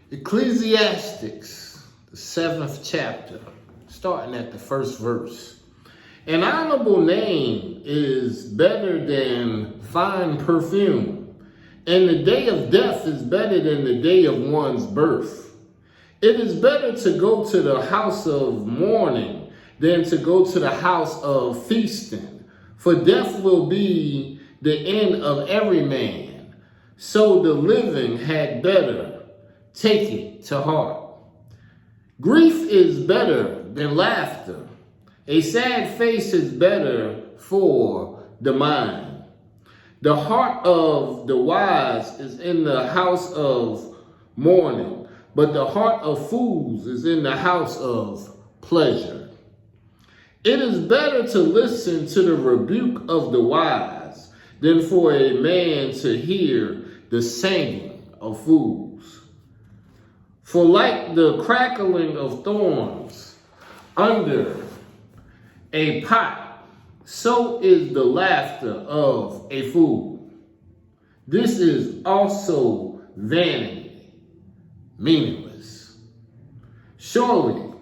Ecclesiastes, the 7th chapter, starting at the first verse. An honorable name is better than fine perfume, and the day of death is better than the day of one's birth. It is better to go to the house of mourning than to go to the house of feasting, for death will be the end of every man. So the living had better take it to heart. Grief is better than laughter. A sad face is better for the mind. The heart of the wise is in the house of mourning, but the heart of fools is in the house of pleasure. It is better to listen to the rebuke of the wise than for a man to hear the singing of fools. For like the crackling of thorns under a pot, so is the laughter of a fool. This is also vanity, meaningless. Surely,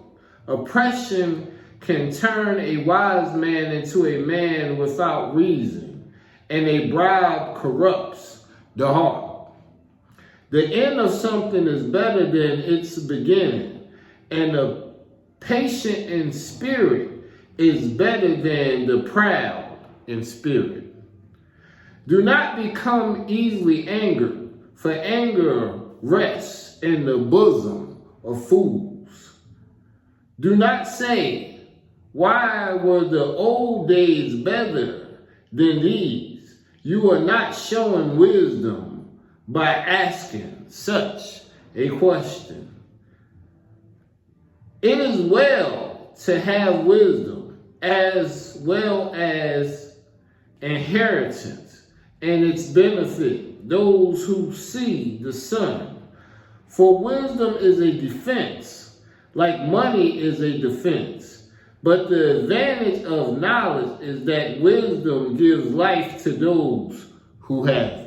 oppression can turn a wise man into a man without reason, and a bribe corrupts the heart. The end of something is better than its beginning, and the patient in spirit is better than the proud in spirit. Do not become easily angered, for anger rests in the bosom of fools. Do not say, why were the old days better than these? You are not showing wisdom by asking such a question. It is well to have wisdom as well as inheritance and its benefit those who see the sun. For wisdom is a defense, like money is a defense. But the advantage of knowledge is that wisdom gives life to those who have it.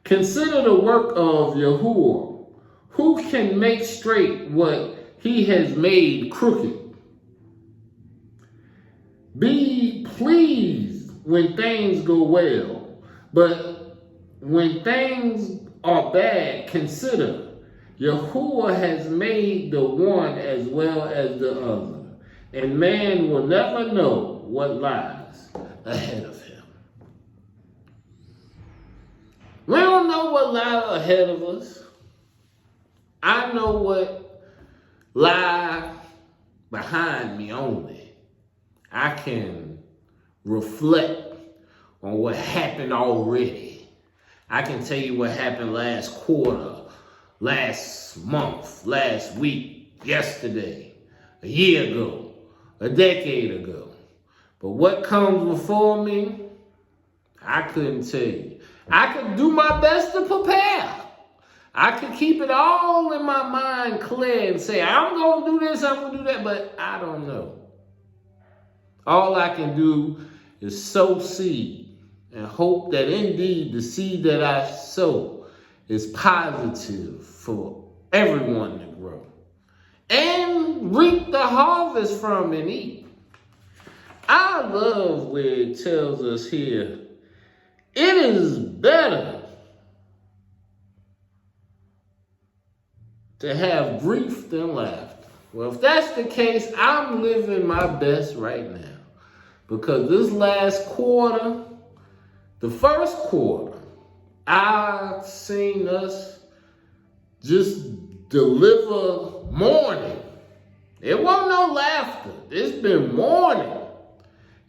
Consider the work of Yahuwah, who can make straight what he has made crooked. Be pleased when things go well, but when things are bad, consider Yahuwah has made the one as well as the other, and man will never know what lies ahead of him. We don't know what lies ahead of us. I know what lies behind me only. I can reflect on what happened already. I can tell you what happened last quarter, last month, last week, yesterday, a year ago, a decade ago. But what comes before me, I couldn't tell you. I could do my best to prepare. I could keep it all in my mind clear and say, I'm going to do this, I'm going to do that, but I don't know. All I can do is sow seed and hope that indeed the seed that I sow is positive for everyone to grow and reap the harvest from and eat. I love where it tells us here, it is better to have grief than laughter. Well, if that's the case, I'm living my best right now. Because this last quarter, the first quarter, I've seen us just deliver mourning. It wasn't no laughter. It's been mourning.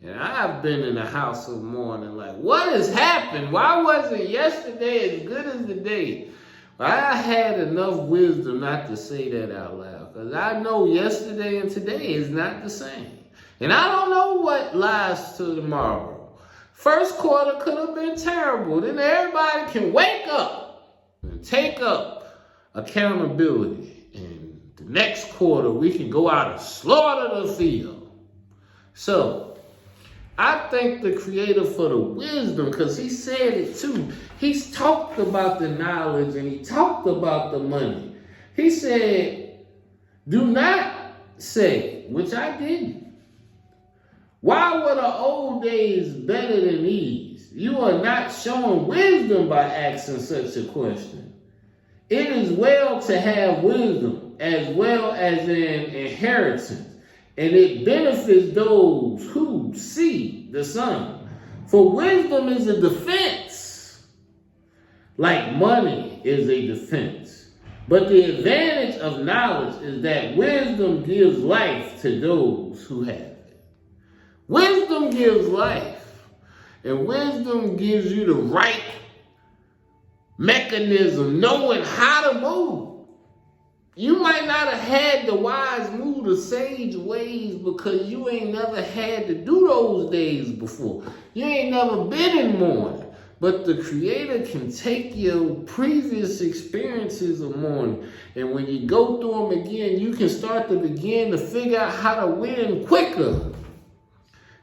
And I've been in the house of mourning like, what has happened? Why wasn't yesterday as good as today? Well, I had enough wisdom not to say that out loud. Because I know yesterday and today is not the same. And I don't know what lies to tomorrow. First quarter could have been terrible. Then everybody can wake up and take up accountability. And the next quarter, we can go out and slaughter the field. So, I thank the Creator for the wisdom, because he said it too. He's talked about the knowledge and he talked about the money. He said, do not say, which I didn't, why were the old days better than these? You are not showing wisdom by asking such a question. It is well to have wisdom as well as an inheritance, and it benefits those who see the sun. For wisdom is a defense, like money is a defense. But the advantage of knowledge is that wisdom gives life to those who have it. Wisdom gives life, and wisdom gives you the right mechanism, knowing how to move. You might not have had the wise move, the sage ways, because you ain't never had to do those days before. You ain't never been in mourning. But the Creator can take your previous experiences of mourning, and when you go through them again, you can start to begin to figure out how to win quicker.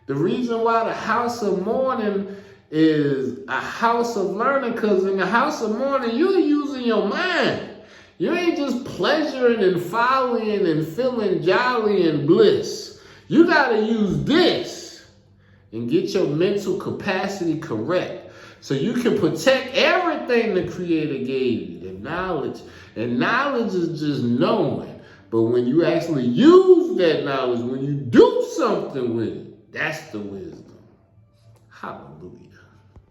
The reason why the house of mourning is a house of learning, because in the house of mourning, you're using your mind. You ain't just pleasuring and following and feeling jolly and bliss. You got to use this and get your mental capacity correct so you can protect everything the Creator gave you, the knowledge. And knowledge is just knowing. But when you actually use that knowledge, when you do something with it, that's the wisdom. Hallelujah.